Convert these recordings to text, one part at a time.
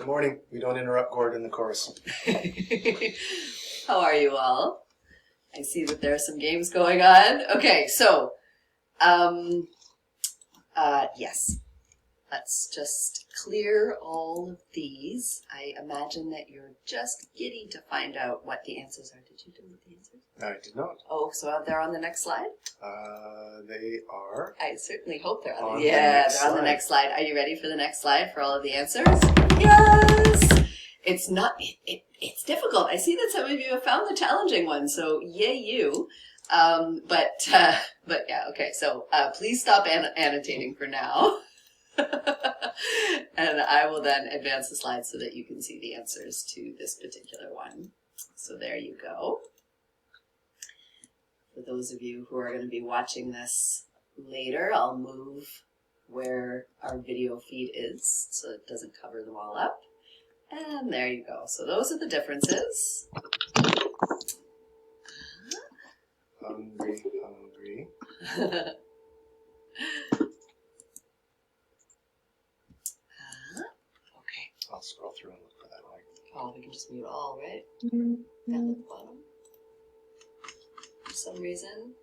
Good morning. We don't interrupt Gord in the chorus. How are you all? I see that there are some games going on. Okay, so, yes. Let's just clear all of these. I imagine that you're just giddy to find out what the answers are. Did you do the answers? I did not. Oh, so they're on the next slide? They are. I certainly hope they're on the the next slide. On the next slide. Are you ready for the next slide for all of the answers? Yes! It's not, it's difficult. I see that some of you have found the challenging one, so yay you. But yeah, okay, so please stop annotating for now. And I will then advance the slides so that you can see the answers to this particular one. So there you go. For those of you who are going to be watching this later, I'll move where our video feed is so it doesn't cover them all up. And there you go. So those are the differences. Hungry, hungry. Okay. I'll scroll through and look for that one. Oh, we can just mute all, right? Down at the bottom. For some reason.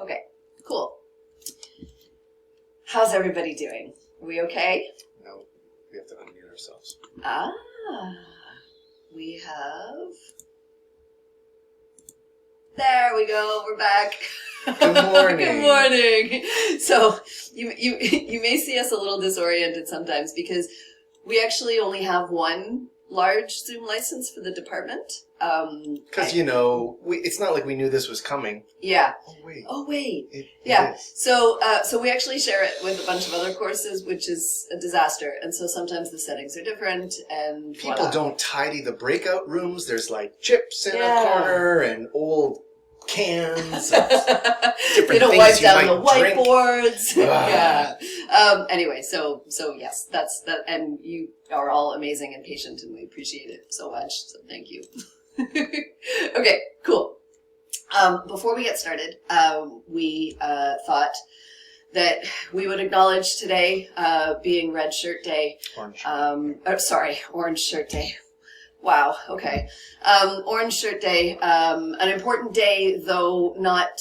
Okay, cool. How's everybody doing? Are we okay? No, we have to unmute ourselves. Ah, we have... There we go, we're back. Good morning. Good morning. So you may see us a little disoriented sometimes because we actually only have one large Zoom license for the department. Because, you know, it's not like we knew this was coming. Yeah. Oh, wait. Yeah. So we actually share it with a bunch of other courses, which is a disaster. And so sometimes the settings are different and people don't tidy the breakout rooms. There's like chips in a corner and old cans. And different they don't things wipe down the drink. Whiteboards. Yeah. Anyway, so yes, that's that, and you are all amazing and patient, and we appreciate it so much. So thank you. Okay, cool. Before we get started, we thought that we would acknowledge today being Red Shirt Day. Orange Shirt Day. Wow, okay. Orange Shirt Day, an important day, though not,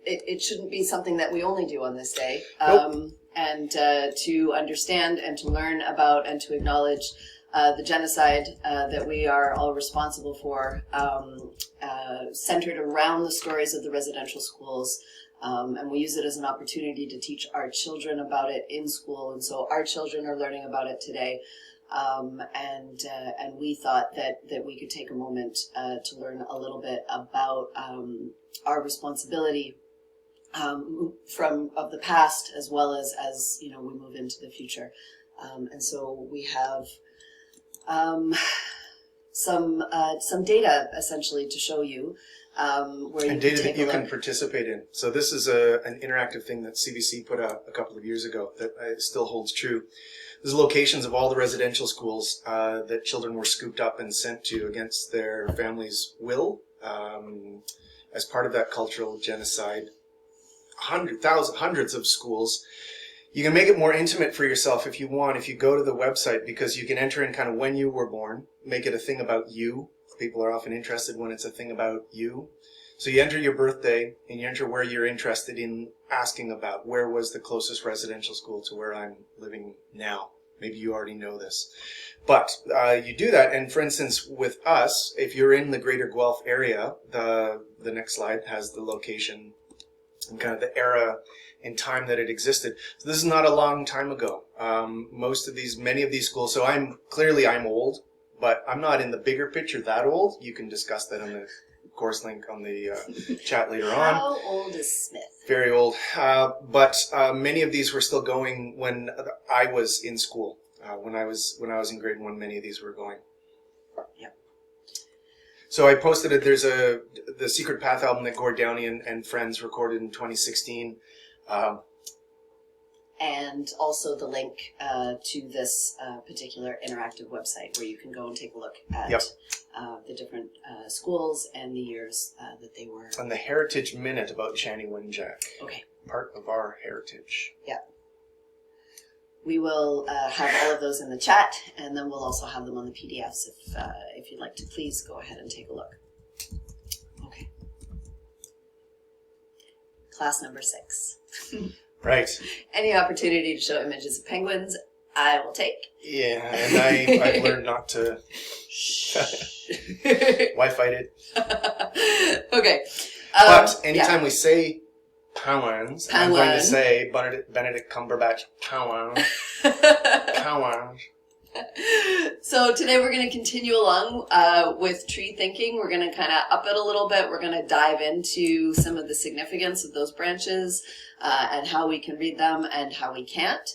it shouldn't be something that we only do on this day. Nope. And to understand and to learn about and to acknowledge the genocide that we are all responsible for, centered around the stories of the residential schools. And we use it as an opportunity to teach our children about it in school. And so our children are learning about it today. And we thought that we could take a moment to learn a little bit about our responsibility of the past as well as you know, we move into the future. And so we have some data essentially to show you where you data can take that you a look. can participate in. So this is an interactive thing that CBC put out a couple of years ago that still holds true. There's locations of all the residential schools that children were scooped up and sent to against their families' will as part of that cultural genocide. Hundreds of schools. You can make it more intimate for yourself if you want, if you go to the website, because you can enter in kind of when you were born, make it a thing about you. People are often interested when it's a thing about you. So you enter your birthday and you enter where you're interested in asking about. Where was the closest residential school to where I'm living now? Maybe you already know this. But you do that, and for instance, with us, if you're in the greater Guelph area, the next slide has the location and kind of the era in time that it existed. So this is not a long time ago. Many of these schools, so I'm old, but I'm not in the bigger picture that old. You can discuss that on the course link on the chat later on. How old is Smith? Very old. But many of these were still going when I was in school. When I was in grade 1, many of these were going. Yep. So I posted it. There's the Secret Path album that Gord Downey and friends recorded in 2016. And also the link to this particular interactive website where you can go and take a look at the different schools and the years that they were. And the Heritage Minute about Channy Wenjack. Okay. Part of our heritage. Yeah. we will have all of those in the chat, and then we'll also have them on the PDFs if you'd like to please go ahead and take a look. Okay. Class number 6. Right. Any opportunity to show images of penguins, I will take. Yeah, and I've learned not to. Why fight it? Okay. But anytime we say penguins, I'm going to say Benedict Cumberbatch penguins. Penguins. So today we're going to continue along with tree thinking. We're going to kind of up it a little bit. We're going to dive into some of the significance of those branches and how we can read them and how we can't.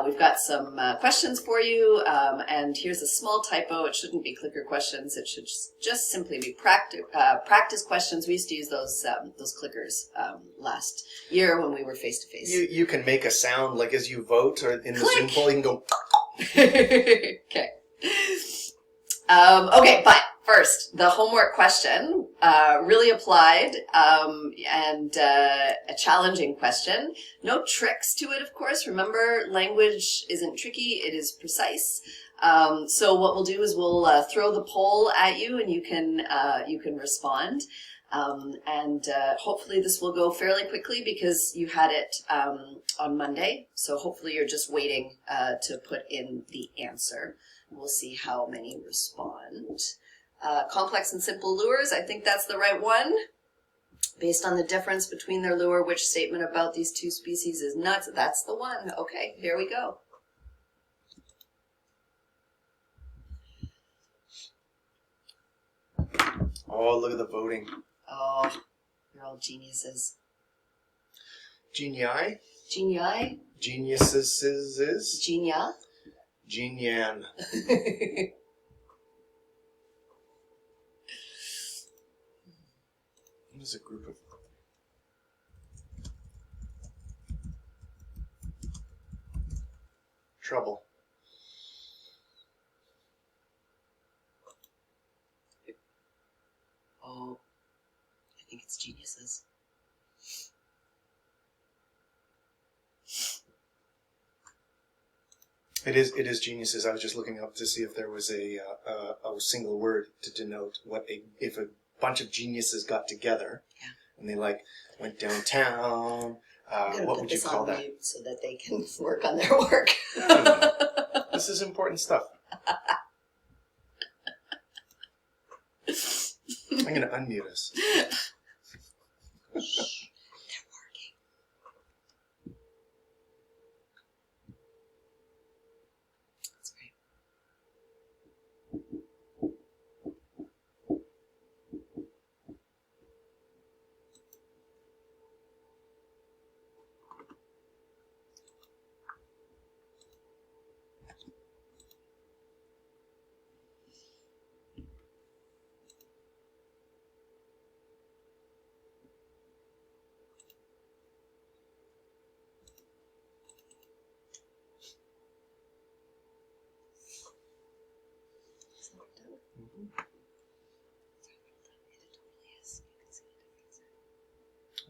We've got some questions for you, and here's a small typo. It shouldn't be clicker questions. It should just simply be practice questions. We used to use those clickers last year when we were face-to-face. You can make a sound like as you vote, or in the Click. Zoom poll, you can go. Okay. Okay, but first, the homework question, really applied and a challenging question. No tricks to it, of course. Remember, language isn't tricky, it is precise. So what we'll do is we'll throw the poll at you, and you can respond. And hopefully this will go fairly quickly because you had it on Monday. So hopefully you're just waiting to put in the answer. We'll see how many respond. Complex and simple lures, I think that's the right one. Based on the difference between their lure, which statement about these two species is nuts? That's the one. Okay, here we go. Oh, look at the voting. Oh, you're all geniuses. Genii? Genii? Geniuses? Genia? Genian. What is a group of... Trouble. Oh, I think it's geniuses. It is geniuses. I was just looking up to see if there was a single word to denote if a bunch of geniuses got together, and they went downtown. What would you call that? Mute so that they can work on their work. This is important stuff. I'm going to unmute us.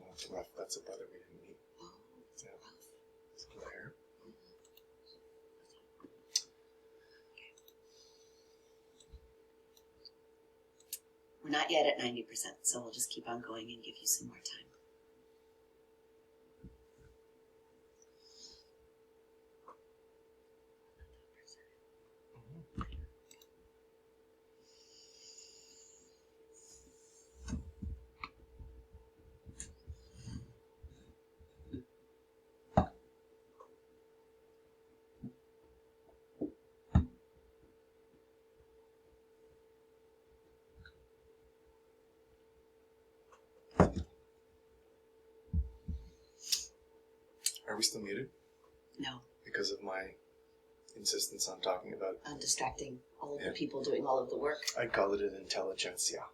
That's rough. That's a brother we didn't meet. Oh, it's rough. It's Blair. We're not yet at 90%, so we'll just keep on going and give you some more time. Are we still muted? No. Because of my insistence on talking about... I'm distracting all of the people doing all of the work. I'd call it an intelligentsia.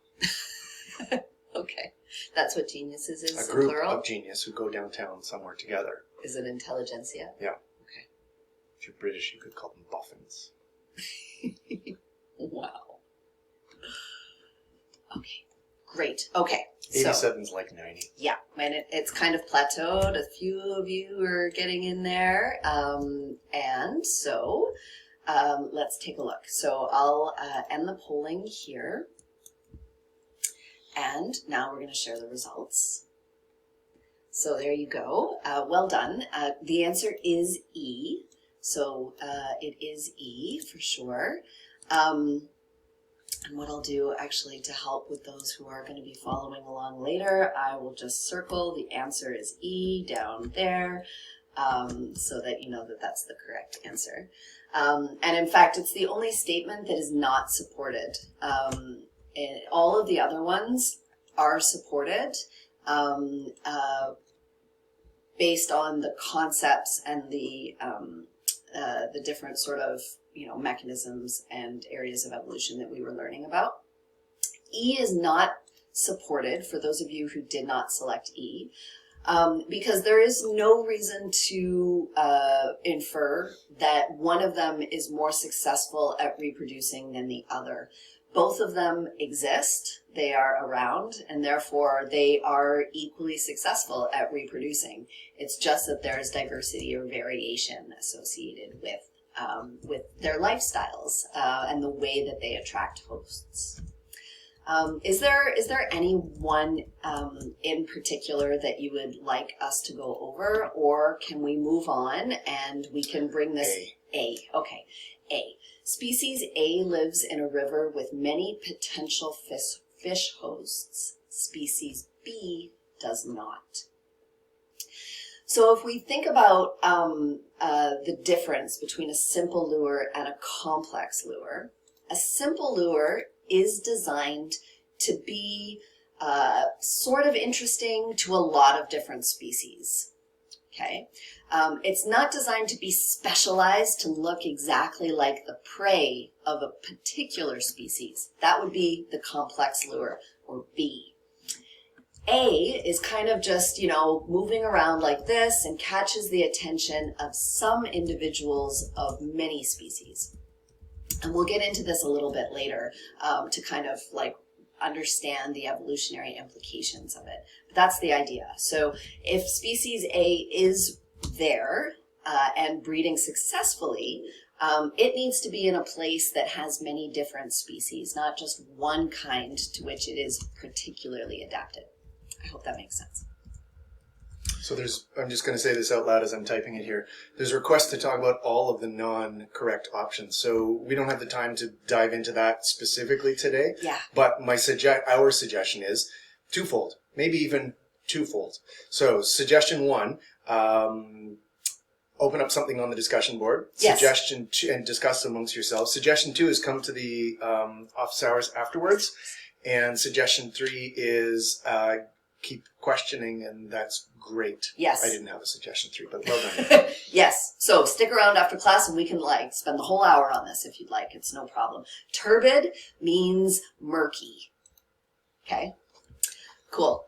Okay. That's what geniuses is, a group plural? of genius who go downtown somewhere together. Is it intelligentsia? Yeah. Okay. If you're British, you could call them boffins. Wow. Okay. Great. Okay. 87 is like 90. Yeah, and it's kind of plateaued. A few of you are getting in there. And so let's take a look. So I'll end the polling here. And now we're going to share the results. So there you go. Well done. The answer is E. So it is E for sure. And what I'll do actually to help with those who are going to be following along later, I will just circle the answer is E down there so that you know that that's the correct answer. And in fact, it's the only statement that is not supported. All of the other ones are supported based on the concepts and the different sort of mechanisms and areas of evolution that we were learning about. E is not supported for those of you who did not select E, because there is no reason to infer that one of them is more successful at reproducing than the other. Both of them exist, they are around, and therefore they are equally successful at reproducing. It's just that there's diversity or variation associated with their lifestyles and the way that they attract hosts. Is there any one in particular that you would like us to go over, or can we move on and we can bring this A? Okay, A. Species A lives in a river with many potential fish hosts. Species B does not. So if we think about the difference between a simple lure and a complex lure, a simple lure is designed to be sort of interesting to a lot of different species. Okay, it's not designed to be specialized to look exactly like the prey of a particular species. That would be the complex lure, or B. A is kind of just, moving around like this and catches the attention of some individuals of many species. And we'll get into this a little bit later to kind of like understand the evolutionary implications of it. But that's the idea. So if species A is there and breeding successfully, it needs to be in a place that has many different species, not just one kind to which it is particularly adapted. I hope that makes sense. So I'm just going to say this out loud as I'm typing it here. There's a request to talk about all of the non-correct options. So we don't have the time to dive into that specifically today. Yeah. But our suggestion is twofold, maybe even twofold. So suggestion 1, open up something on the discussion board. Yes. Suggestion 2, and discuss amongst yourselves. Suggestion 2 is come to the office hours afterwards. And suggestion 3 is keep questioning, and that's great. Yes. I didn't have a suggestion 3, but well done. Yes. So stick around after class and we can spend the whole hour on this if you'd like. It's no problem. Turbid means murky. Okay. Cool.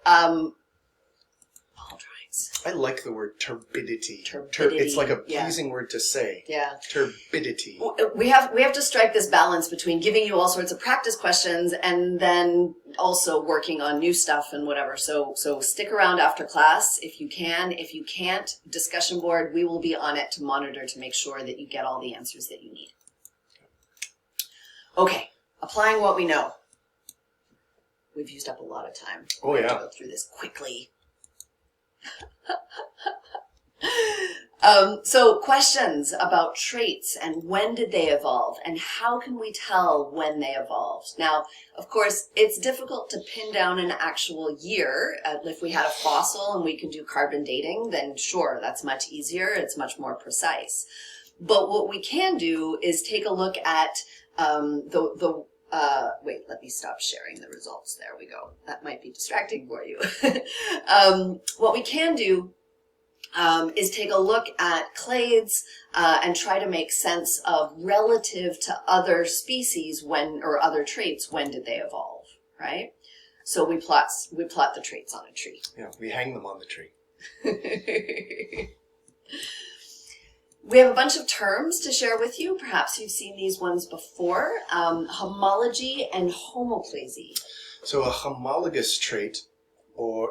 I like the word turbidity. Turbidity. It's like a pleasing word to say. Yeah. Turbidity. We have to strike this balance between giving you all sorts of practice questions and then also working on new stuff and whatever. So stick around after class if you can. If you can't, discussion board, we will be on it to monitor to make sure that you get all the answers that you need. Okay. Applying what we know. We've used up a lot of time. Oh, We're yeah. going to go through this quickly. So questions about traits and when did they evolve and how can we tell when they evolved? Now, of course, it's difficult to pin down an actual year. If we had a fossil and we can do carbon dating, then sure, that's much easier. It's much more precise. But what we can do is take a look at wait, let me stop sharing the results. There we go. That might be distracting for you. What we can do is take a look at clades and try to make sense of relative to other species or other traits, when did they evolve, right? So we plot the traits on a tree. Yeah, we hang them on the tree. We have a bunch of terms to share with you. Perhaps you've seen these ones before. Homology and homoplasy. So a homologous trait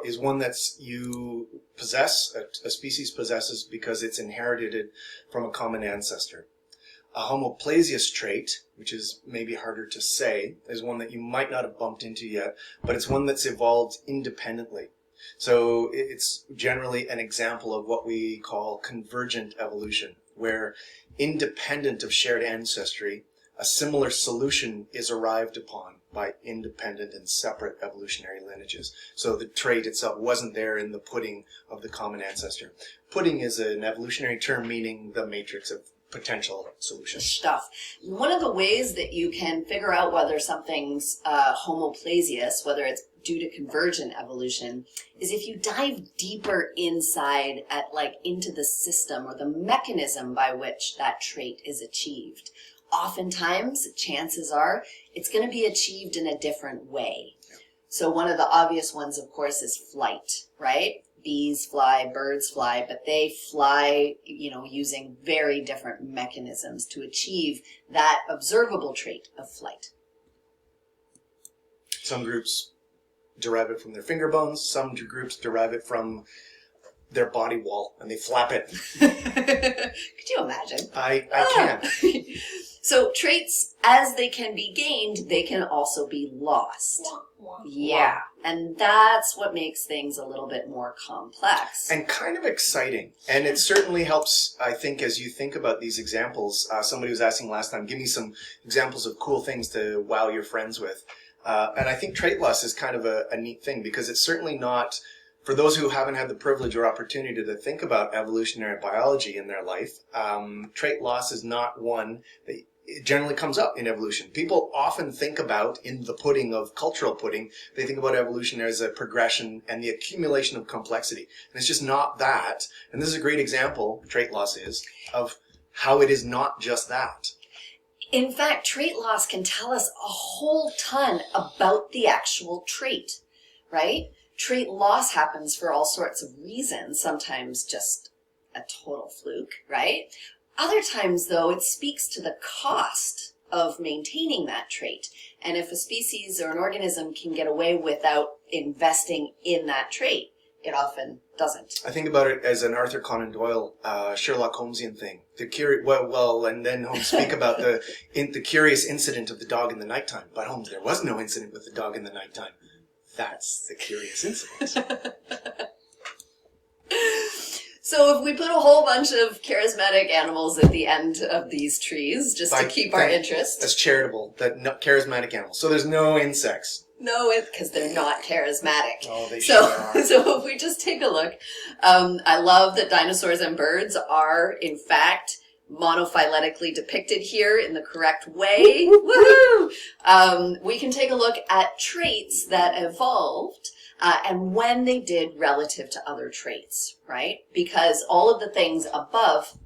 is one that's you possess, a species possesses because it's inherited it from a common ancestor. A homoplasious trait, which is maybe harder to say, is one that you might not have bumped into yet, but it's one that's evolved independently. So it's generally an example of what we call convergent evolution, where independent of shared ancestry, a similar solution is arrived upon by independent and separate evolutionary lineages. So the trait itself wasn't there in the pudding of the common ancestor. Pudding is an evolutionary term meaning the matrix of potential solutions. Stuff. One of the ways that you can figure out whether something's homoplasious, whether it's due to convergent evolution, is if you dive deeper inside into the system or the mechanism by which that trait is achieved. Oftentimes, chances are, it's going to be achieved in a different way. So one of the obvious ones, of course, is flight, right? Bees fly, birds fly, but they fly, using very different mechanisms to achieve that observable trait of flight. Some groups derive it from their finger bones. Some groups derive it from their body wall, and they flap it. Could you imagine? I can. So traits, as they can be gained, they can also be lost. Yeah, and that's what makes things a little bit more complex. And kind of exciting. And it certainly helps, I think, as you think about these examples. Somebody was asking last time, give me some examples of cool things to wow your friends with. And I think trait loss is kind of a neat thing, because it's certainly not, for those who haven't had the privilege or opportunity to think about evolutionary biology in their life, trait loss is not one that it generally comes up in evolution. People often think about, in the pudding of cultural pudding, they think about evolution as a progression and the accumulation of complexity. And it's just not that. And this is a great example, trait loss is, of how it is not just that. In fact, trait loss can tell us a whole ton about the actual trait, right? Trait loss happens for all sorts of reasons, sometimes just a total fluke, right? Other times, though, it speaks to the cost of maintaining that trait. And if a species or an organism can get away without investing in that trait, it often doesn't. I think about it as an Arthur Conan Doyle, Sherlock Holmesian thing. And then Holmes speak about the curious incident of the dog in the nighttime. But Holmes, there was no incident with the dog in the nighttime. That's the curious incident. So if we put a whole bunch of charismatic animals at the end of these trees, just to keep our interest. That's charitable. Charismatic animals. So there's no insects. No, because they're not charismatic. Oh, they sure are. So if we just take a look, I love that dinosaurs and birds are, in fact, monophyletically depicted here in the correct way. Woohoo! We can take a look at traits that evolved and when they did relative to other traits, right? Because all of the things above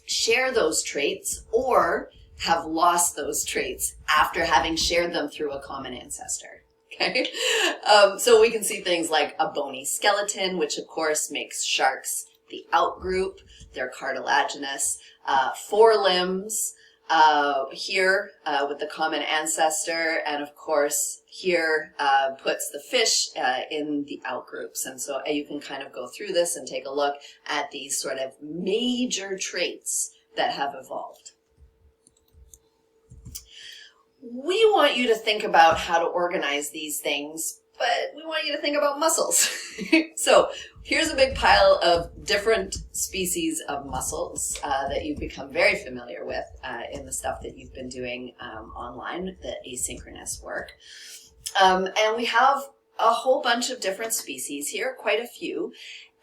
share those traits or have lost those traits after having shared them through a common ancestor. Okay, so we can see things like a bony skeleton, which of course makes sharks the outgroup. They're cartilaginous. Forelimbs here with the common ancestor, and of course here puts the fish in the outgroups. And so you can kind of go through this and take a look at these sort of major traits that have evolved. We want you to think about how to organize these things, but we want you to think about mussels. So here's a big pile of different species of mussels that you've become very familiar with in the stuff that you've been doing online, the asynchronous work. And we have a whole bunch of different species here, quite a few.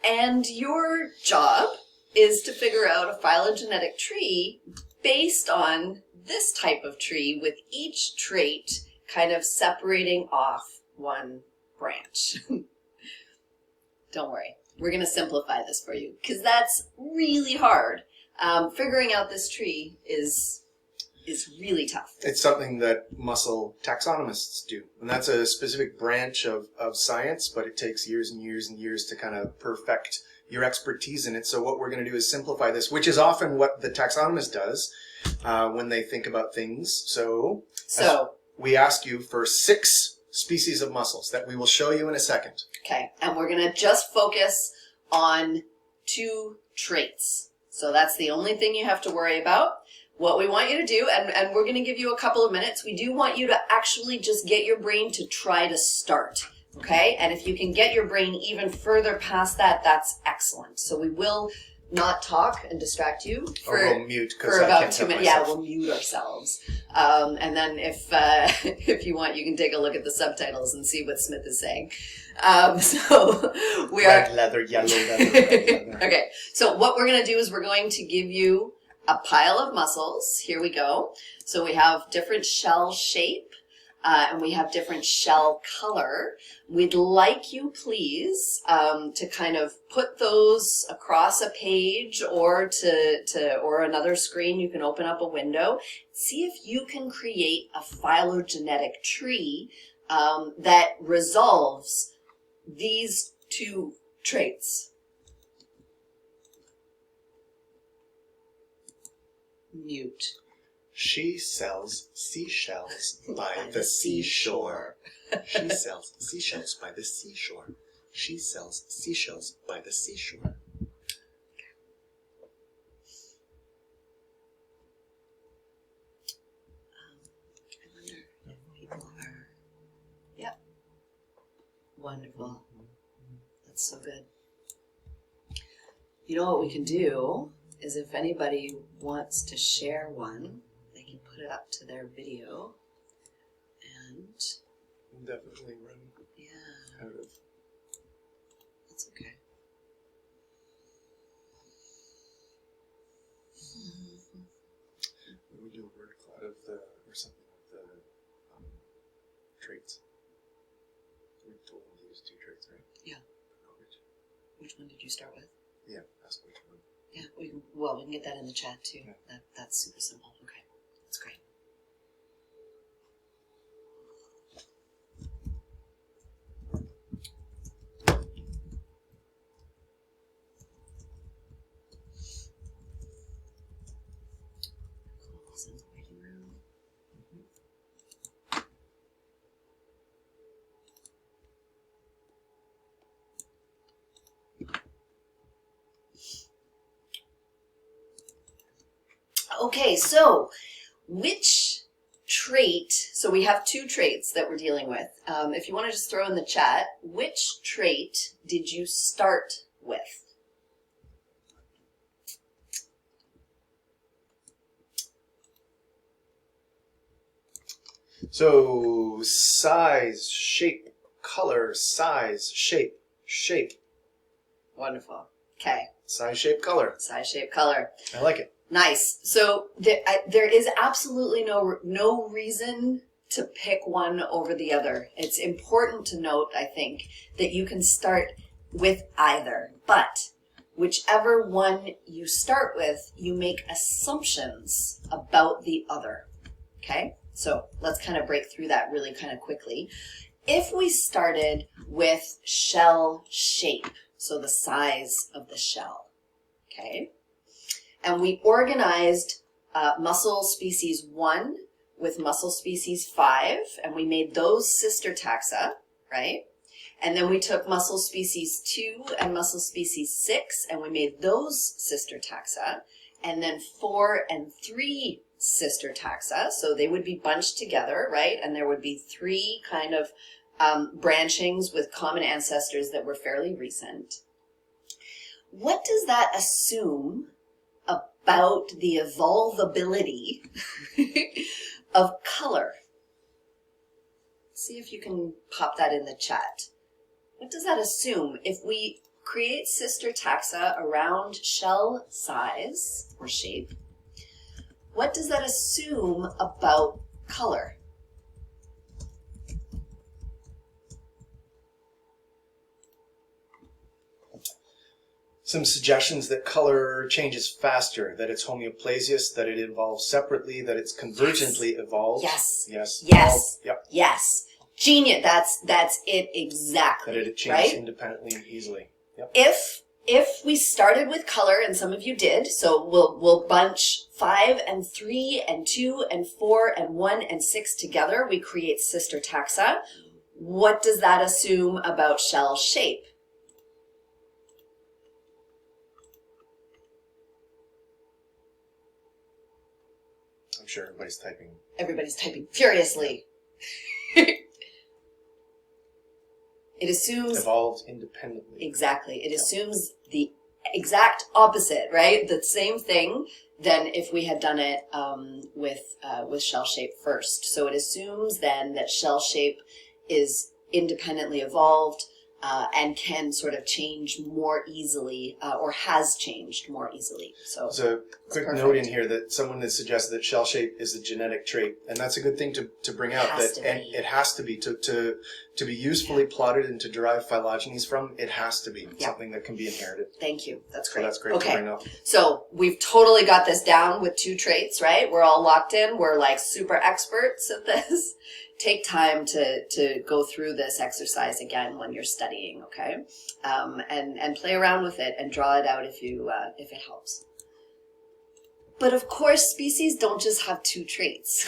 And your job is to figure out a phylogenetic tree based on this type of tree, with each trait kind of separating off one branch. Don't worry, we're going to simplify this for you, because that's really hard. Figuring out this tree is really tough. It's something that mussel taxonomists do, and that's a specific branch of science, but it takes years and years and years to kind of perfect your expertise in it. So what we're going to do is simplify this, which is often what the taxonomist does when they think about things. So we ask you for 6 species of mussels that we will show you in a second. Okay, and we're going to just focus on 2 traits. So that's the only thing you have to worry about. What we want you to do, and we're going to give you a couple of minutes, we do want you to actually just get your brain to try to start. Okay, and if you can get your brain even further past that, that's excellent. So we will not talk and distract you Or we'll mute because for I about can't 2 help minutes. Yeah, myself. we'll mute ourselves. And then if you want, you can take a look at the subtitles and see what Smith is saying. So we Red leather, yellow leather, red leather. Okay, so what we're going to do is we're going to give you a pile of mussels. Here we go. So we have different shell shape. And we have different shell color. We'd like you, please, to kind of put those across a page or or another screen. You can open up a window. See if you can create a phylogenetic tree that resolves these 2 traits. Mute. She sells seashells by the seashore. She sells seashells by the seashore. She sells seashells by the seashore. I wonder if people are... Yep. Wonderful. That's so good. You know what we can do is if anybody wants to share one, they can put it up to their video and Definitely run yeah, out of. that's okay. We do a word cloud of the or something of the traits. We told them to use 2 traits, right? Yeah. Which one did you start with? Yeah, ask which one. Yeah, we can get that in the chat too. Yeah. That's super simple. Okay, that's great. Calls in the waiting room. Okay, so which trait, so we have 2 traits that we're dealing with. If you want to just throw in the chat, which trait did you start with? So size, shape, color, size, shape, shape. Wonderful. Okay, Size, shape, color. size, shape, color. I like it. Nice. So there is absolutely no reason to pick one over the other. It's important to note, I think, that you can start with either, but whichever one you start with, you make assumptions about the other. Okay? So let's kind of break through that really kind of quickly. If we started with shell shape, so the size of the shell, okay? And we organized mussel species 1 with mussel species 5, and we made those sister taxa, right? And then we took mussel species 2 and mussel species 6, and we made those sister taxa. And then 4 and 3 sister taxa, so they would be bunched together, right? And there would be 3 kind of branchings with common ancestors that were fairly recent. What does that assume about the evolvability of color? See if you can pop that in the chat. What does that assume if we create sister taxa around shell size or shape? What does that assume about color? Some suggestions that color changes faster, that it's homeoplasious, that it evolves separately, that it's convergently evolved. Yes. Yes. Yes. Yep. Yes. Genius. That's it exactly. That it changes right? independently and easily. Yep. If we started with color, and some of you did, so we'll bunch 5 and 3 and 2 and 4 and 1 and 6 together, we create sister taxa. What does that assume about shell shape? I'm sure everybody's typing. Everybody's typing furiously. It assumes... Evolved independently. Exactly. It assumes the exact opposite, right? The same thing than if we had done it with shell shape first. So it assumes then that shell shape is independently evolved and can sort of change more easily or has changed more easily. So there's a quick note in here that someone has suggested that shell shape is a genetic trait, and that's a good thing to bring out. It has to be to be usefully plotted and to derive phylogenies from. It has to be something that can be inherited. Thank you. That's great. So that's great to bring up. So we've totally got this down with 2 traits, right? We're all locked in. We're like super experts at this. Take time to go through this exercise again when you're studying, okay? And play around with it and draw it out if it helps. But of course, species don't just have 2 traits.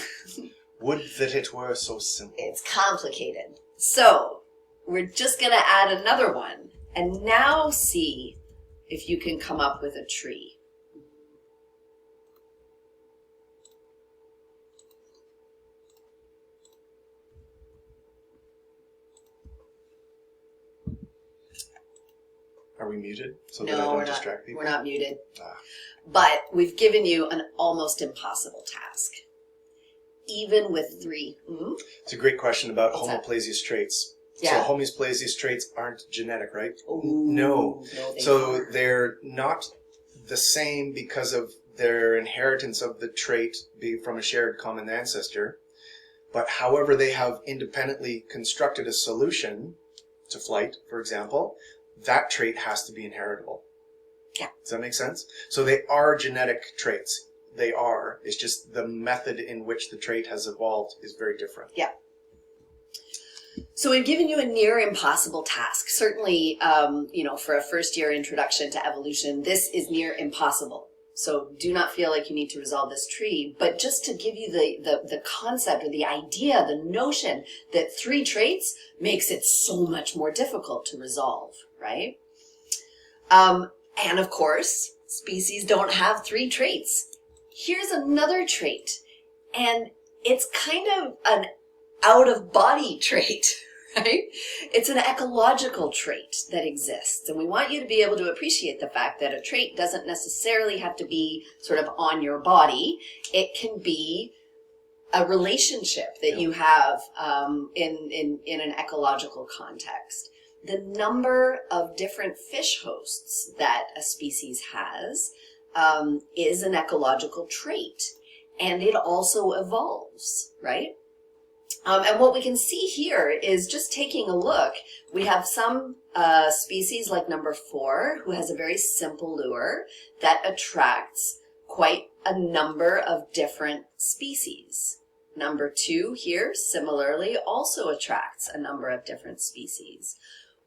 Would that it were so simple. It's complicated. So we're just going to add another one and now see if you can come up with a tree. Are we muted so that I don't distract people? We're not muted. But we've given you an almost impossible task. Even with 3. Mm-hmm. It's a great question about homoplasious traits. Yeah. So homoplasious traits aren't genetic, right? Ooh, no. So they're not the same because of their inheritance of the trait from a shared common ancestor. But however they have independently constructed a solution to flight, for example, that trait has to be inheritable. Yeah. Does that make sense? So they are genetic traits. They are. It's just the method in which the trait has evolved is very different. Yeah. So we've given you a near impossible task. Certainly, for a first-year introduction to evolution, this is near impossible. So do not feel like you need to resolve this tree, but just to give you the concept or the idea, the notion that 3 traits makes it so much more difficult to resolve, right? And of course, species don't have 3 traits. Here's another trait, and it's kind of an out-of-body trait, right? It's an ecological trait that exists, and we want you to be able to appreciate the fact that a trait doesn't necessarily have to be sort of on your body. It can be a relationship that you have in an ecological context. The number of different fish hosts that a species has is an ecological trait, and it also evolves, right? And what we can see here is just taking a look, we have some species like number 4 who has a very simple lure that attracts quite a number of different species. Number 2 here, similarly, also attracts a number of different species.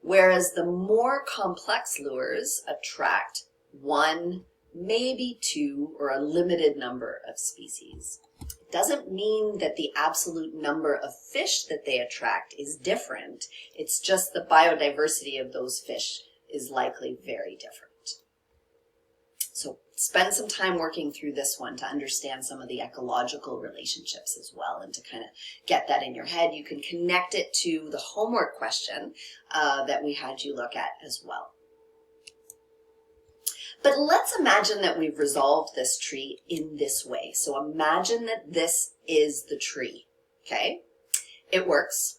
Whereas the more complex lures attract 1, maybe 2, or a limited number of species. It doesn't mean that the absolute number of fish that they attract is different. It's just the biodiversity of those fish is likely very different. So spend some time working through this one to understand some of the ecological relationships as well and to kind of get that in your head. You can connect it to the homework question that we had you look at as well. But let's imagine that we've resolved this tree in this way. So imagine that this is the tree, okay? It works,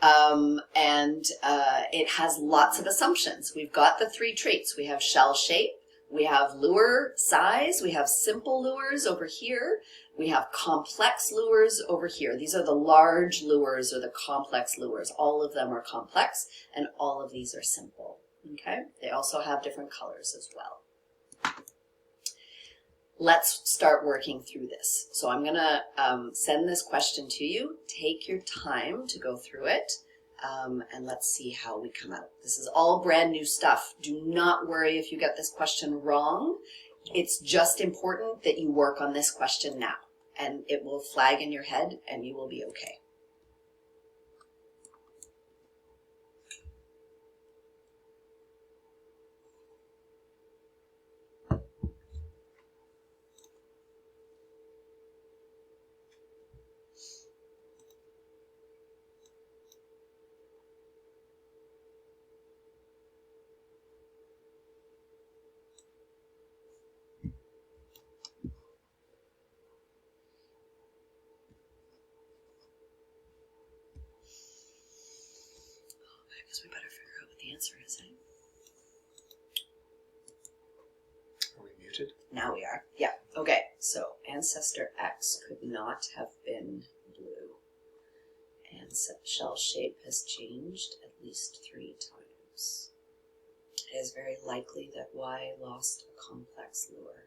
and it has lots of assumptions. We've got the 3 traits. We have shell shape, we have lure size, we have simple lures over here, we have complex lures over here. These are the large lures or the complex lures. All of them are complex, and all of these are simple, okay? They also have different colors as well. Let's start working through this. So I'm going to send this question to you. Take your time to go through it, and let's see how we come out. This is all brand new stuff. Do not worry if you get this question wrong. It's just important that you work on this question now, and it will flag in your head, and you will be okay. answer is, eh? Are we muted? Now we are. Yeah. Okay. So ancestor X could not have been blue. And shell shape has changed at least 3 times. It is very likely that Y lost a complex lure.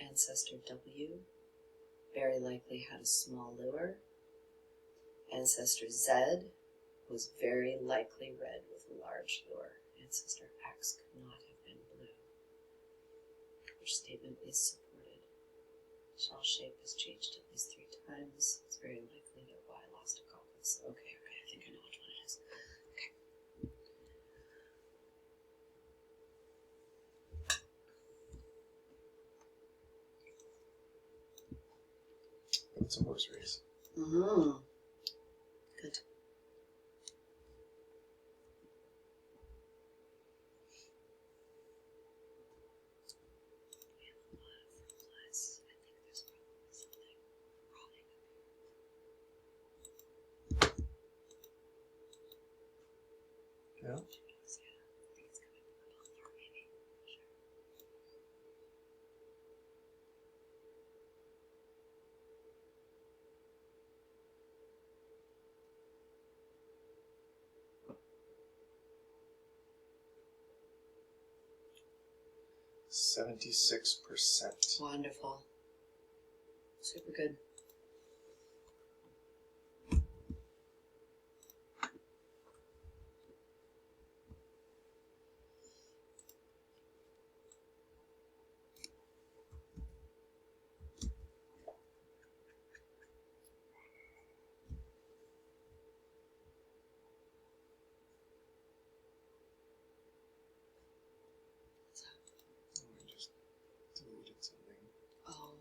Ancestor W very likely had a small lure. Ancestor Z was very likely red with a large lure. Ancestor X could not have been blue. Which statement is supported? Shell shape has changed at least 3 times. It's very likely that Y lost a complex. Okay, I think I know which one it is. Okay. It's a horse race. Mm-hmm. Good. Yeah. 76%. Wonderful. Super good. I just deleted something. Oh,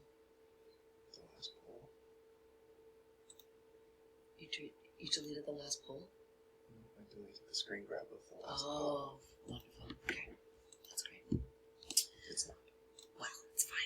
The last poll. you deleted the last poll? I deleted the screen grab of the last poll. Oh, wonderful. Okay, that's great. It's not. Well, it's fine.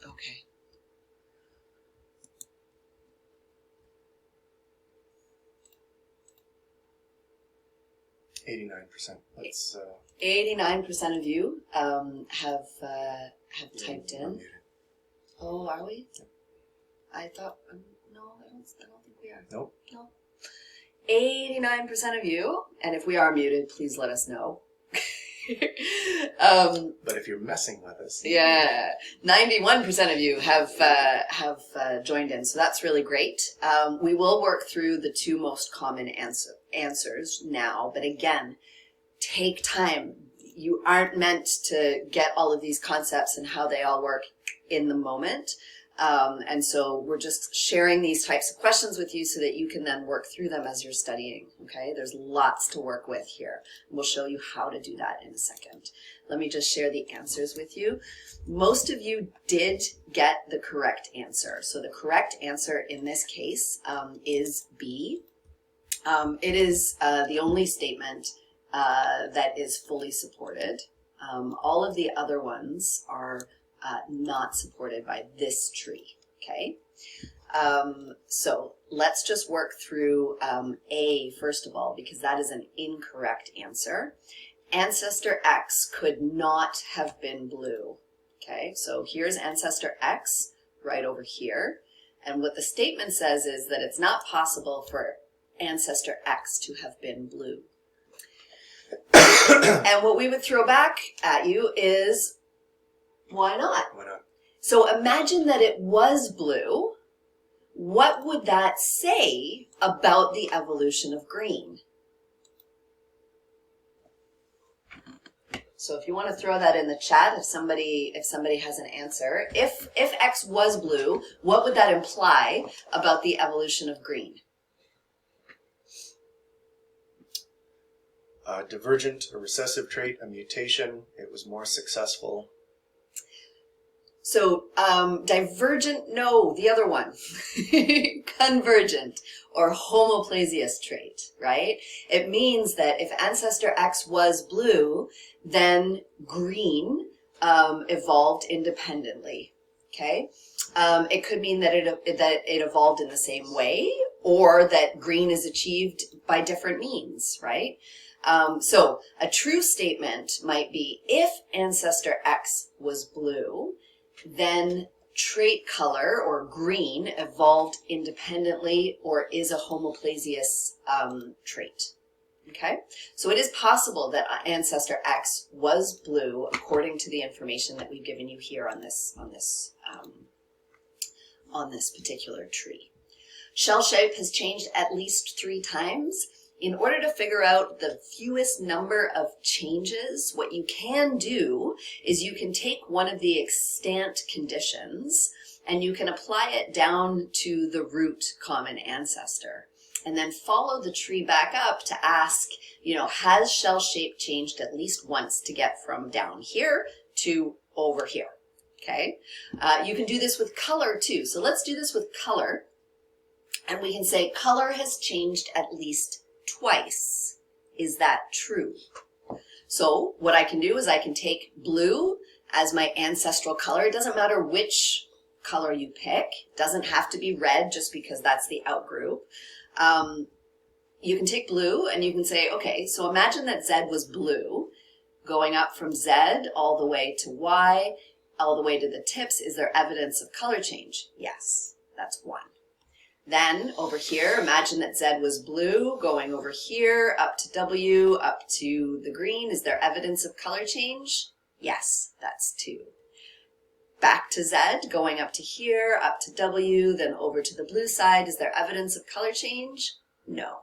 Okay. 89%. Let's 89% of you have typed we're in. muted. Oh, are we? Yep. I thought no, I don't think we are. Nope. No. 89% of you, and if we are muted, please let us know. But if you're messing with us, Yeah, 91% of you have joined in, so that's really great. We will work through the 2 most common answers now, but again, take time. You aren't meant to get all of these concepts and how they all work in the moment. And so we're just sharing these types of questions with you so that you can then work through them as you're studying, okay? There's lots to work with here. We'll show you how to do that in a second. Let me just share the answers with you. Most of you did get the correct answer. So the correct answer in this case is B. It is the only statement that is fully supported. All of the other ones are not supported by this tree, okay? So let's just work through A first of all, because that is an incorrect answer. Ancestor X could not have been blue, okay? So here's ancestor X right over here. And what the statement says is that it's not possible for ancestor X to have been blue. And what we would throw back at you is, why not? why not? So imagine that it was blue. What would that say about the evolution of green? So if you want to throw that in the chat, if somebody has an answer, if X was blue, what would that imply about the evolution of green? A divergent, a recessive trait, a mutation. It was more successful. So divergent, no, the other one. Convergent or homoplasious trait, right? It means that if ancestor X was blue, then green evolved independently, okay? It could mean that it evolved in the same way, or that green is achieved by different means, right? So a true statement might be, if ancestor X was blue, then trait color, or green, evolved independently or is a homoplasious trait. Okay, so it is possible that ancestor X was blue according to the information that we've given you here on this particular tree. Shell shape has changed at least 3 times. In order to figure out the fewest number of changes, what you can do is you can take one of the extant conditions and you can apply it down to the root common ancestor, and then follow the tree back up to ask, you know, has shell shape changed at least once to get from down here to over here? Okay, you can do this with color too. So let's do this with color, and we can say color has changed at least twice. Is that true? So what I can do is I can take blue as my ancestral color. It doesn't matter which color you pick. It doesn't have to be red just because that's the outgroup. You can take blue and you can say, okay, so imagine that Z was blue, going up from Z all the way to Y, all the way to the tips. Is there evidence of color change? Yes, that's 1. Then over here, imagine that Z was blue, going over here, up to W, up to the green. Is there evidence of color change? Yes, that's 2. Back to Z, going up to here, up to W, then over to the blue side. Is there evidence of color change? No.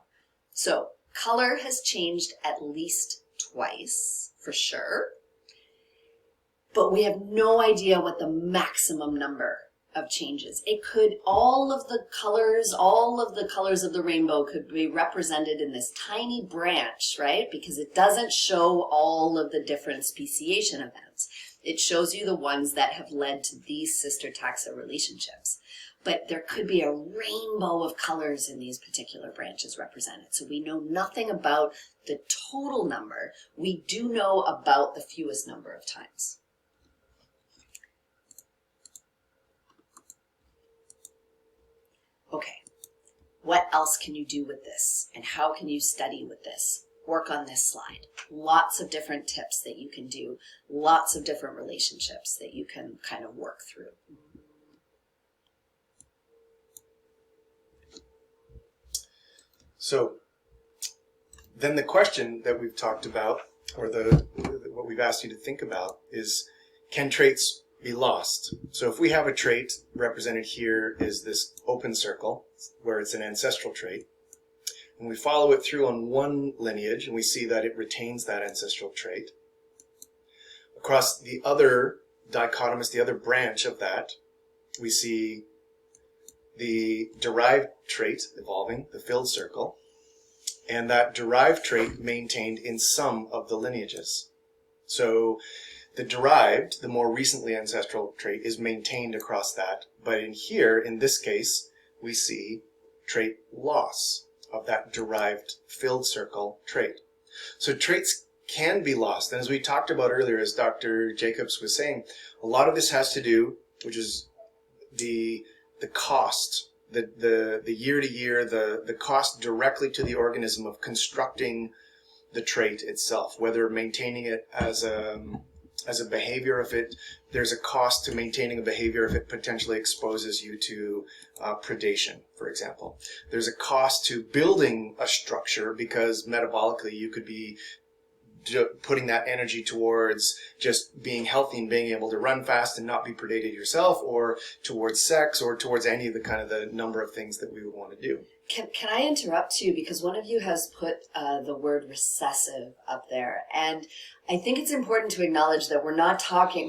So color has changed at least twice, for sure. But we have no idea what the maximum number of changes. It could, all of the colors of the rainbow could be represented in this tiny branch, right? Because it doesn't show all of the different speciation events. It shows you the ones that have led to these sister taxa relationships. But there could be a rainbow of colors in these particular branches represented. So we know nothing about the total number. We do know about the fewest number of times. Okay, what else can you do with this? And how can you study with this? Work on this slide. Lots of different tips that you can do. Lots of different relationships that you can kind of work through. So then the question that we've talked about, or what we've asked you to think about, is, can traits be lost? So if we have a trait represented here is this open circle, where it's an ancestral trait, and we follow it through on one lineage, and we see that it retains that ancestral trait. Across the other dichotomous, the other branch of that, we see the derived trait evolving, the filled circle, and that derived trait maintained in some of the lineages. So the derived, the more recently ancestral trait, is maintained across that, but in here, in this case, we see trait loss of that derived filled circle trait. So traits can be lost, and as we talked about earlier, as Dr. Jacobs was saying, a lot of this has to do, which is the cost, the year to year, the cost directly to the organism of constructing the trait itself, whether maintaining it as a behavior, if there's a cost to maintaining a behavior if it potentially exposes you to predation, for example. There's a cost to building a structure because metabolically you could be putting that energy towards just being healthy and being able to run fast and not be predated yourself, or towards sex, or towards any of the number of things that we would want to do. Can I interrupt you, because one of you has put the word recessive up there, and I think it's important to acknowledge that we're not talking,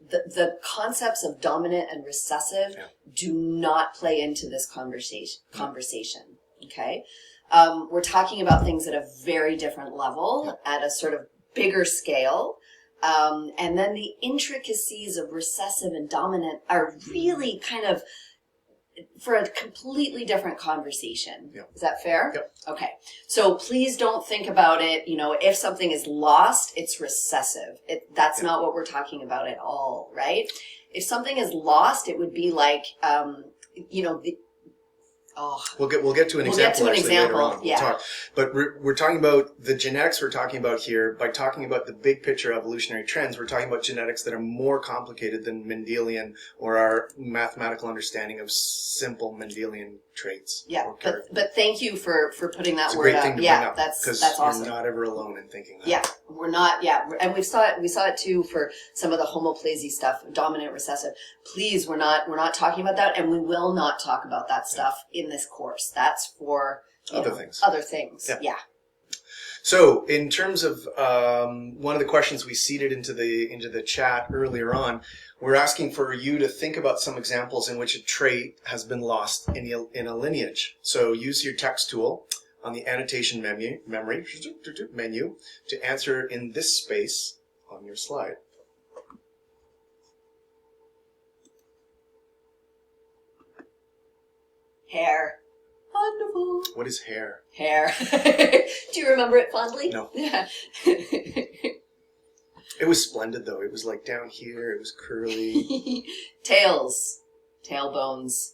the concepts of dominant and recessive do not play into this conversation, okay? We're talking about things at a very different level, at a sort of bigger scale, And then the intricacies of recessive and dominant are really kind of for a completely different conversation. Yep. Is that fair? Yep. Okay. So please don't think about it, if something is lost, it's recessive. That's not what we're talking about at all, right? If something is lost, it would be like, we'll get to an example later on. Yeah. We'll talk. But we're talking about the genetics we're talking about here. By talking about the big picture evolutionary trends, we're talking about genetics that are more complicated than Mendelian or our mathematical understanding of simple Mendelian traits. Yeah, but thank you for putting that it's word a great thing up. to Yeah, bring up, that's awesome. You're not ever alone in thinking that. Yeah, we're not. Yeah, and we saw it too for some of the homoplasy stuff, dominant, recessive. Please, we're not talking about that, and we will not talk about that stuff in this course. That's for other things. Other things. Yeah. So, in terms of one of the questions we seeded into the chat earlier on, we're asking for you to think about some examples in which a trait has been lost in a lineage. So, use your text tool on the annotation menu to answer in this space on your slide. Hair. Wonderful. What is hair? Hair. Do you remember it fondly? No. Yeah. It was splendid, though. It was like down here. It was curly. Tails. Tailbones.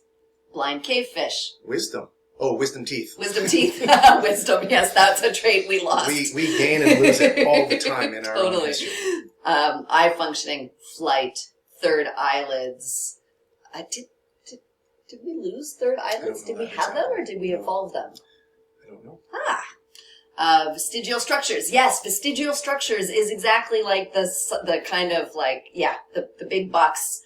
Blind cavefish. Wisdom. Oh, wisdom teeth. Wisdom teeth. Wisdom, yes, that's a trait we lost. We gain and lose it all the time in our own history. Eye functioning, flight, third eyelids. Did we lose third eyelids? Did we have them or did we evolve them? I don't know. Vestigial structures. Yes, vestigial structures is exactly like the kind of like, the big box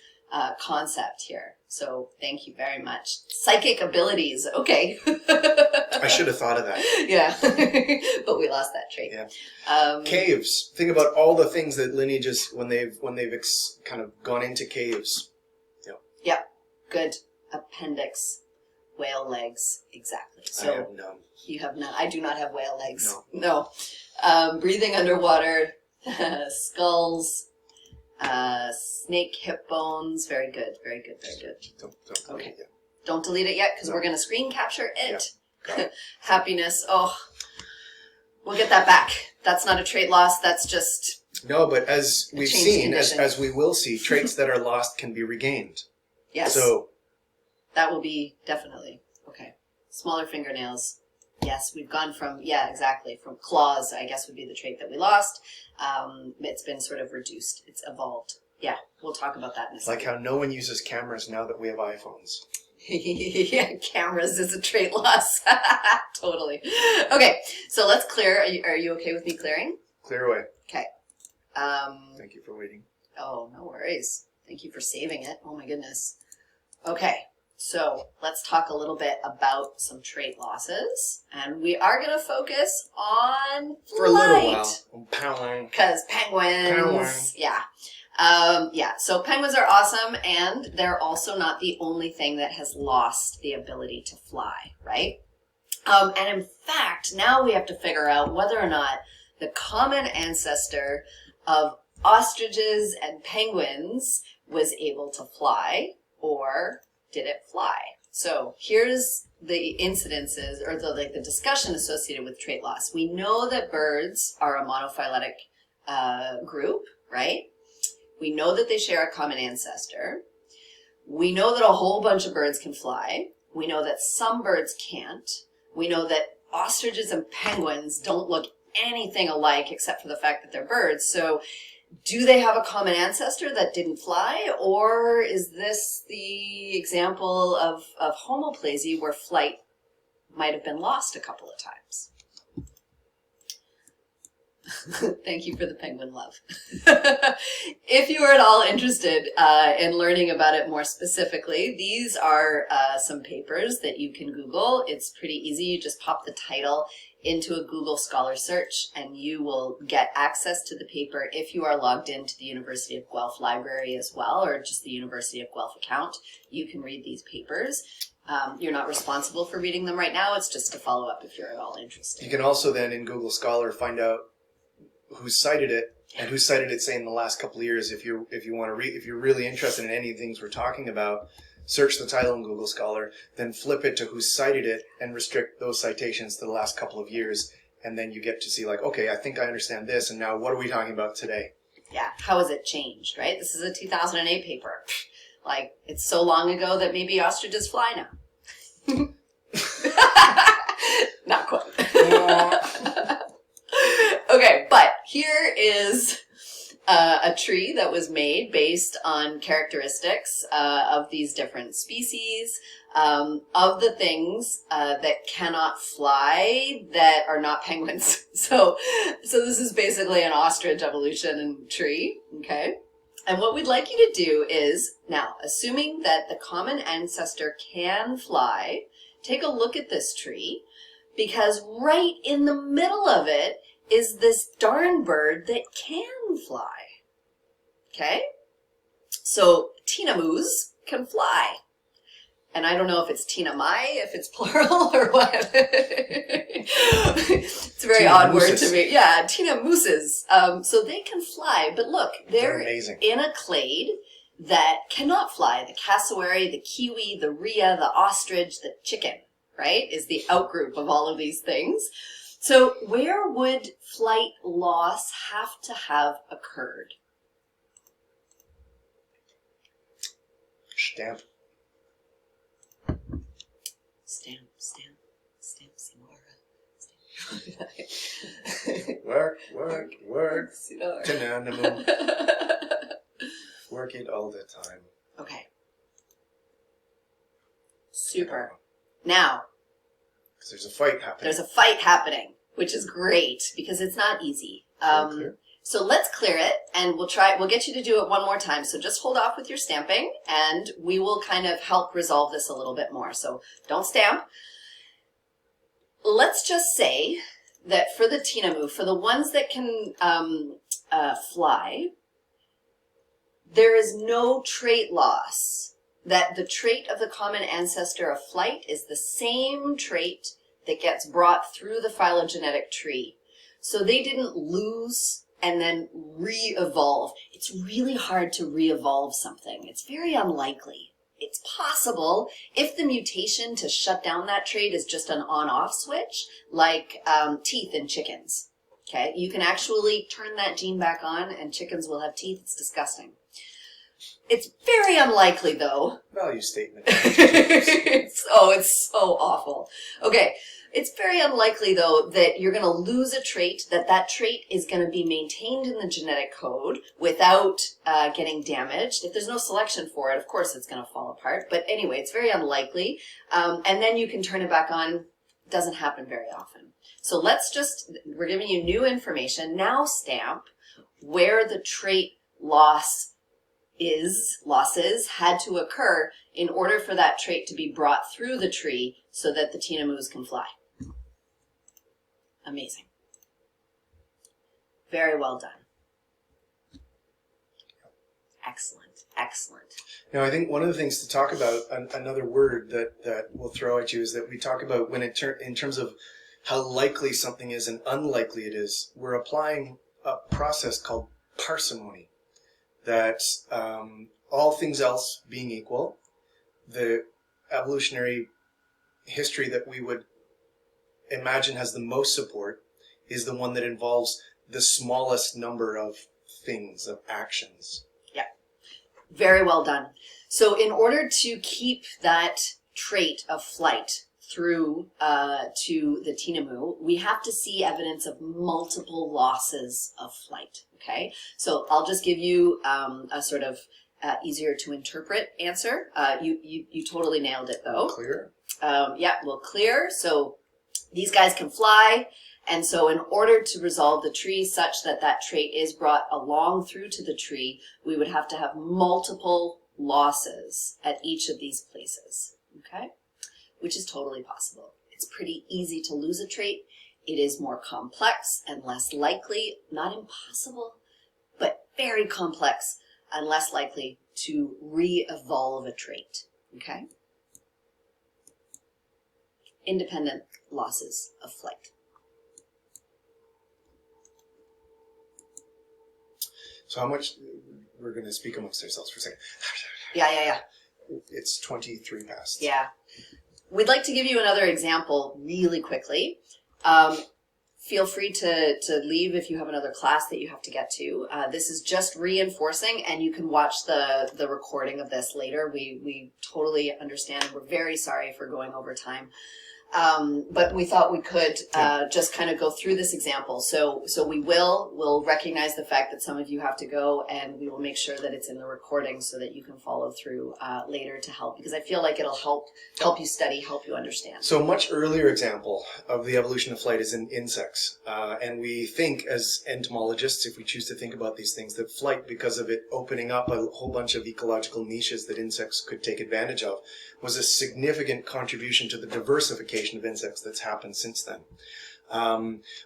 concept here. So thank you very much. Psychic abilities. Okay. I should have thought of that. Yeah. But we lost that trait. Yeah. Caves. Think about all the things that lineages, when they've kind of gone into caves. Yep. Good. Appendix. Whale legs. Exactly. So I have none. You have none. I do not have whale legs. No. Breathing underwater. Skulls. Snake hip bones. Very good. Very good. Very good. Don't Okay. delete it. Don't delete it yet because we're going to screen capture it. Yeah. Happiness. Oh, we'll get that back. That's not a trait loss. That's just... No, but as we've changed seen, condition. as we will see, traits that are lost can be regained. Yes. So that will be definitely. Okay. Smaller fingernails. Yes, we've gone from, exactly, from claws, I guess would be the trait that we lost. It's been sort of reduced. It's evolved. Yeah, we'll talk about that in a second. like how no one uses cameras now that we have iPhones. Yeah, cameras is a trait loss. Totally. Okay, so let's clear. Are you okay with me clearing? Clear away. Okay. Thank you for waiting. Oh, no worries. Thank you for saving it. Oh my goodness. Okay, so let's talk a little bit about some trait losses. And we are going to focus on For a little flight. while. Because penguins. Yeah. So penguins are awesome, and they're also not the only thing that has lost the ability to fly, right? And in fact, now we have to figure out whether or not the common ancestor of ostriches and penguins was able to fly, or did it fly? So here's the incidences, or the discussion associated with trait loss. We know that birds are a monophyletic group, right? We know that they share a common ancestor. We know that a whole bunch of birds can fly. We know that some birds can't. We know that ostriches and penguins don't look anything alike except for the fact that they're birds. So do they have a common ancestor that didn't fly, or is this the example of homoplasy where flight might have been lost a couple of times? Thank you for the penguin love. If you are at all interested in learning about it more specifically, these are some papers that you can Google. It's pretty easy. You just pop the title into a Google Scholar search and you will get access to the paper if you are logged into the University of Guelph library as well, or just the University of Guelph account. You can read these papers. You're not responsible for reading them right now. It's just to follow up if you're at all interested. You can also then in Google Scholar find out who cited it and who cited it, say, in the last couple of years. If you want to read, if you're really interested in any of the things we're talking about, search the title in Google Scholar, then flip it to who cited it and restrict those citations to the last couple of years. And then you get to see, like, okay, I think I understand this, and now what are we talking about today? Yeah, how has it changed, right? This is a 2008 paper. Like, it's so long ago that maybe ostriches fly now. Not quite. Okay, but here is a tree that was made based on characteristics of these different species, of the things that cannot fly that are not penguins. So this is basically an ostrich evolution tree, okay? And what we'd like you to do is, now, assuming that the common ancestor can fly, take a look at this tree, because right in the middle of it is this darn bird that can fly. Okay? So tinamoos can fly. And I don't know if it's tinamai, if it's plural or what. It's a very odd word to me. Yeah, tinamooses. So they can fly, but look, they're in a clade that cannot fly. The cassowary, the kiwi, the rhea, the ostrich, the chicken, right, is the outgroup of all of these things. So where would flight loss have to have occurred? Stamp. Stamp, Simora. Work. Tananamu. Work it all the time. Okay. Super. Now. Because there's a fight happening. There's a fight happening, which is great because it's not easy. So let's clear it, and we'll get you to do it one more time. So just hold off with your stamping, and we will kind of help resolve this a little bit more. So don't stamp. Let's just say that for the tinamu, for the ones that can fly, there is no trait loss. That the trait of the common ancestor of flight is the same trait that gets brought through the phylogenetic tree. So they didn't lose and then re-evolve. It's really hard to re-evolve something. It's very unlikely. It's possible if the mutation to shut down that trait is just an on-off switch, like teeth in chickens. Okay, you can actually turn that gene back on and chickens will have teeth. It's disgusting. It's very unlikely, though. Value statement. It's so awful. Okay, it's very unlikely, though, that you're going to lose a trait, that trait is going to be maintained in the genetic code without getting damaged. If there's no selection for it, of course it's going to fall apart. But anyway, it's very unlikely. And then you can turn it back on. It doesn't happen very often. So we're giving you new information. Now stamp where the trait losses had to occur in order for that trait to be brought through the tree so that the tinamoos can fly. Amazing. Very well done. Excellent. Now, I think one of the things to talk about, another word that we'll throw at you, is that we talk about when in terms of how likely something is and unlikely it is, we're applying a process called parsimony. That all things else being equal, the evolutionary history that we would imagine has the most support is the one that involves the smallest number of things, of actions. Yeah, very well done. So in order to keep that trait of flight through to the tinamu, we have to see evidence of multiple losses of flight. Okay, so I'll just give you a sort of easier to interpret answer. You totally nailed it, though. Clear? Yeah, well, clear. So these guys can fly, and so in order to resolve the tree such that that trait is brought along through to the tree, we would have to have multiple losses at each of these places, okay? Which is totally possible. It's pretty easy to lose a trait. It is more complex and less likely, not impossible, but very complex and less likely to re-evolve a trait, okay? Independent losses of flight. So how much, we're going to speak amongst ourselves for a second. Yeah. It's 23 past. Yeah. We'd like to give you another example really quickly. Feel free to leave if you have another class that you have to get to. This is just reinforcing, and you can watch the recording of this later. We totally understand, and we're very sorry for going over time. But we thought we could just kind of go through this example. So we'll recognize the fact that some of you have to go, and we will make sure that it's in the recording so that you can follow through later to help, because I feel like it'll help you study, help you understand. So a much earlier example of the evolution of flight is in insects. And we think as entomologists, if we choose to think about these things, that flight, because of it opening up a whole bunch of ecological niches that insects could take advantage of, was a significant contribution to the diversification of insects that's happened since then.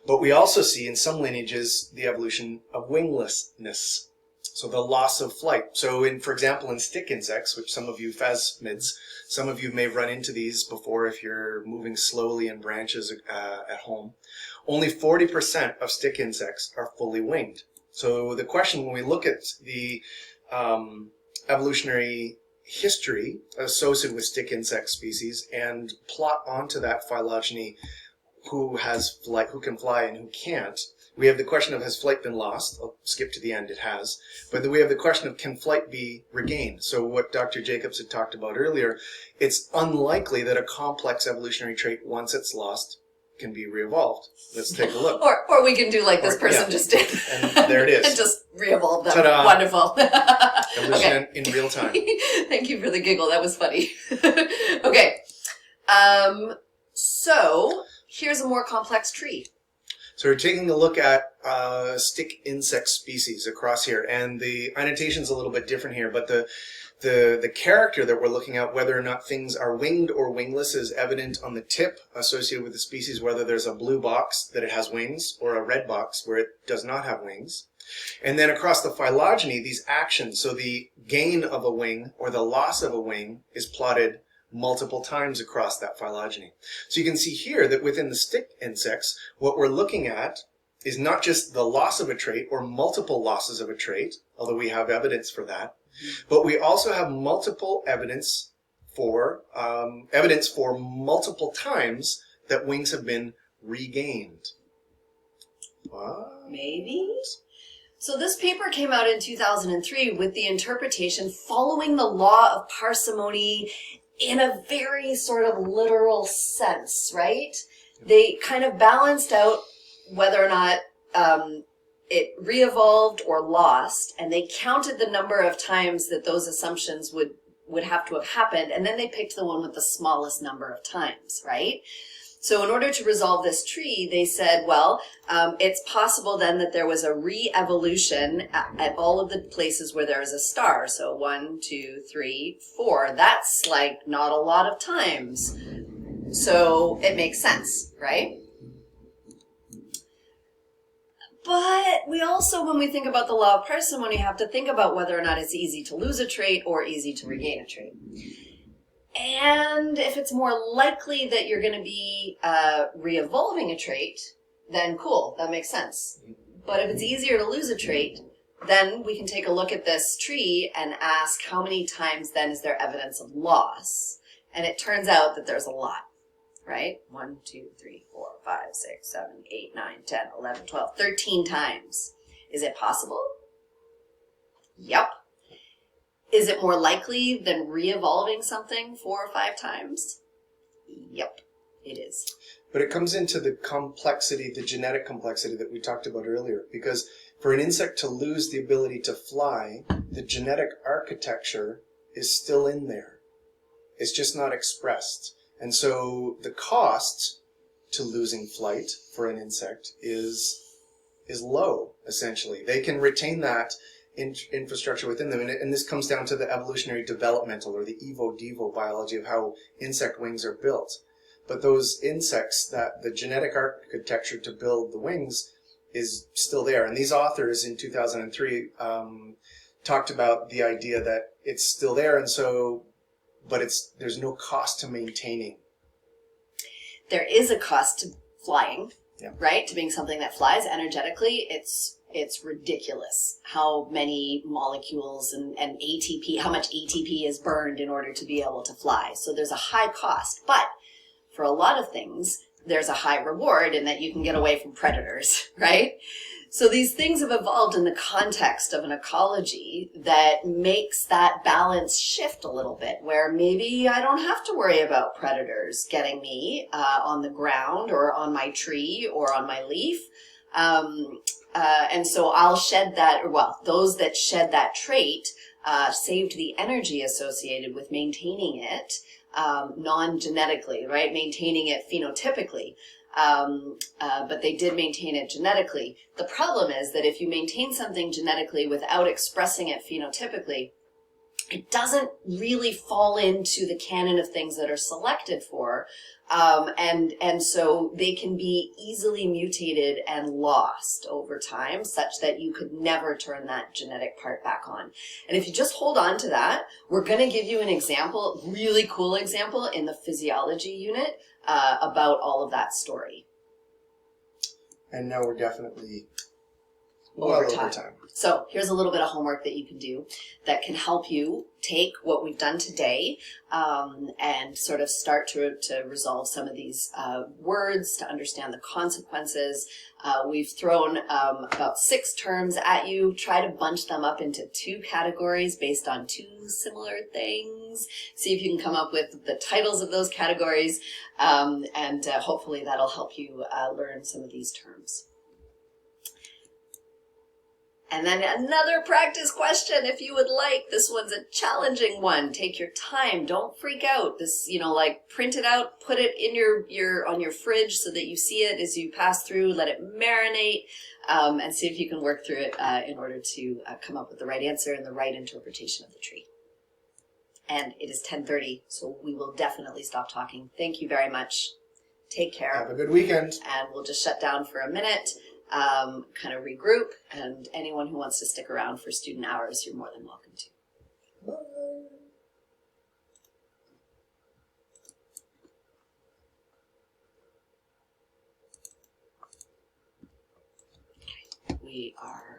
But we also see in some lineages the evolution of winglessness, so the loss of flight. So for example, in stick insects, which some of you phasmids, some of you may run into these before if you're moving slowly in branches at home, only 40% of stick insects are fully winged. So the question when we look at the evolutionary history associated with stick insect species and plot onto that phylogeny who can fly and who can't, we have the question of, has flight been lost? I'll skip to the end, it has. But then we have the question of, can flight be regained? So what Dr. Jacobs had talked about earlier, it's unlikely that a complex evolutionary trait, once it's lost, can be re-evolved. Let's take a look. Or we can do like this person just did. And there it is. And just re-evolve them. Ta-da. Wonderful. Evolution in real time. Thank you for the giggle. That was funny. Okay. So here's a more complex tree. So we're taking a look at stick insect species across here. And the annotation's a little bit different here, but the character that we're looking at, whether or not things are winged or wingless, is evident on the tip associated with the species, whether there's a blue box that it has wings or a red box where it does not have wings. And then across the phylogeny, these actions, so the gain of a wing or the loss of a wing is plotted multiple times across that phylogeny. So you can see here that within the stick insects, what we're looking at is not just the loss of a trait or multiple losses of a trait, although we have evidence for that, but we also have multiple evidence for multiple times that wings have been regained. What? Maybe? So this paper came out in 2003 with the interpretation following the law of parsimony in a very sort of literal sense, right? They kind of balanced out whether or not it re-evolved or lost, and they counted the number of times that those assumptions would have to have happened, and then they picked the one with the smallest number of times, right? So in order to resolve this tree, they said, well, it's possible then that there was a re-evolution at all of the places where there is a star. So 1, 2, 3, 4. That's like not a lot of times. So it makes sense, right? But we also, when we think about the law of parsimony, have to think about whether or not it's easy to lose a trait or easy to regain a trait. And if it's more likely that you're going to be re-evolving a trait, then cool, that makes sense. But if it's easier to lose a trait, then we can take a look at this tree and ask how many times then is there evidence of loss. And it turns out that there's a lot, right? 1, 2, 3, 4, 5, 6, 7, 8, 9, 10, 11, 12, 13 times. Is it possible? Yep. Is it more likely than re-evolving something 4 or 5 times? Yep, it is. But it comes into the complexity, the genetic complexity that we talked about earlier, because for an insect to lose the ability to fly, the genetic architecture is still in there. It's just not expressed. And so the cost to losing flight for an insect is low, essentially. They can retain that infrastructure within them, and this comes down to the evolutionary developmental or the evo-devo biology of how insect wings are built. But those insects, that the genetic architecture to build the wings is still there. And these authors in 2003 talked about the idea that it's still there, and so, but there's no cost to maintaining. There is a cost to flying, yeah. Right? To being something that flies energetically. It's It's ridiculous how many molecules and ATP, how much ATP is burned in order to be able to fly. So there's a high cost, but for a lot of things, there's a high reward in that you can get away from predators, right? So these things have evolved in the context of an ecology that makes that balance shift a little bit, where maybe I don't have to worry about predators getting me on the ground or on my tree or on my leaf. And so I'll shed that, or well, those that shed that trait saved the energy associated with maintaining it non-genetically, right? Maintaining it phenotypically. But they did maintain it genetically. The problem is that if you maintain something genetically without expressing it phenotypically, it doesn't really fall into the canon of things that are selected for. And so they can be easily mutated and lost over time, such that you could never turn that genetic part back on. And if you just hold on to that, we're going to give you an example, really cool example in the physiology unit about all of that story. And now we're definitely Over over time. time. So here's a little bit of homework that you can do that can help you take what we've done today and sort of start to resolve some of these words, to understand the consequences. We've thrown about 6 terms at you. Try to bunch them up into 2 categories based on 2 similar things. See if you can come up with the titles of those categories, and hopefully that'll help you learn some of these terms. And then another practice question, if you would like. This one's a challenging one. Take your time. Don't freak out. This, like print it out, put it in on your fridge so that you see it as you pass through. Let it marinate, and see if you can work through it in order to come up with the right answer and the right interpretation of the tree. And it is 10:30, so we will definitely stop talking. Thank you very much. Take care. Have a good weekend. And we'll just shut down for a minute. Kind of regroup, and anyone who wants to stick around for student hours, you're more than welcome to. Okay. We are